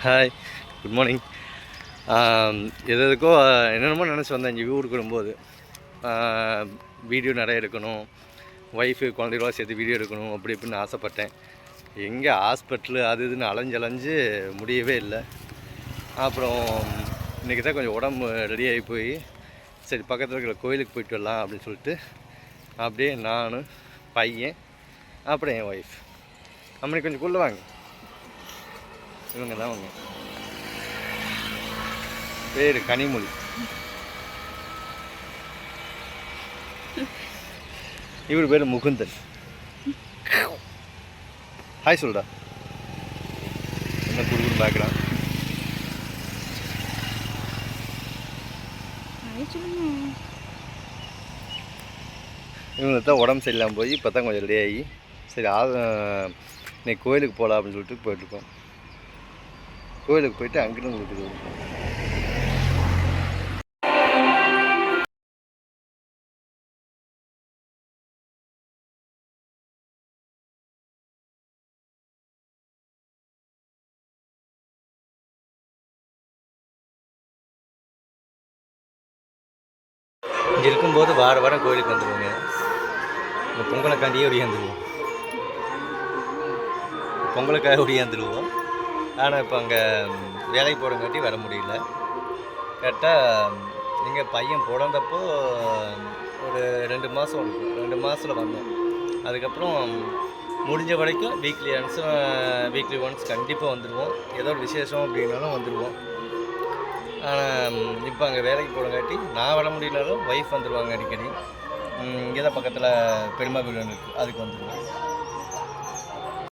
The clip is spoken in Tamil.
Hi, good morning. எதுக்கோ என்னென்னமோ நினச்சி வந்தேன். இங்கே ஊருக்கு வரும்போது வீடியோ நிறைய எடுக்கணும், ஒய்ஃபு குழந்தைகளோட சேர்த்து வீடியோ எடுக்கணும் அப்படி இப்படின்னு ஆசைப்பட்டேன். எங்கே ஹாஸ்பிட்டலு அது இதுன்னு அலைஞ்சு முடியவே இல்லை. அப்புறம் இன்றைக்கி தான் கொஞ்சம் உடம்பு ரெடியாகி போய் சரி பக்கத்தில் இருக்கிற கோயிலுக்கு போயிட்டு வரலாம் அப்படின்னு சொல்லிட்டு அப்படியே நான், பையன், அப்புறம் என் ஒய்ஃப் அம்மனி கொஞ்சம் குள்ள வாங்க. இவங்க தான் அவங்க பேர் கனிமொழி. இவர் பேர் முகுந்தன். ஹாய் சொல்டா. என்ன குடுக்குன்னு பார்க்கலாம். இவங்களுக்கு தான் உடம்பு சரியில்லாமல் போய் இப்போ தான் கொஞ்சம் ரெடியாகி சரி இன்னைக்கு கோயிலுக்கு போகலாம் அப்படின்னு சொல்லிட்டு போயிட்டுருக்கோம். கோயிலுக்கு போயிட்டு அங்கிட்டு உங்களுக்கு இங்கே இருக்கும்போது வாரம் கோயிலுக்கு வந்துடுவோங்க. இந்த பொங்கலுக்காண்டியே ஒடியாந்துருவோம். பொங்கலுக்காக ஒடியாந்துருவோம். ஆனால் இப்போ அங்கே வேலைக்கு போகிறங்காட்டி வர முடியல. கரெக்டாக எங்கள் பையன் பிறந்தப்போ ஒரு 2 மாதம் இருக்கும். 2 மாதத்தில் வந்தோம். அதுக்கப்புறம் முடிஞ்ச வரைக்கும் வீக்லி ஒன்ஸ் கண்டிப்பாக வந்துடுவோம். ஏதோ ஒரு விசேஷம் அப்படின்னாலும் வந்துடுவோம். ஆனால் இப்போ அங்கே வேலைக்கு போகிறங்காட்டி நான் வர முடியலாலும் ஒய்ஃப் வந்துடுவாங்க அடிக்கடி. இங்கே தான் பக்கத்தில் பெருமா கோயில் இருக்குது, அதுக்கு வந்துடுவோம்.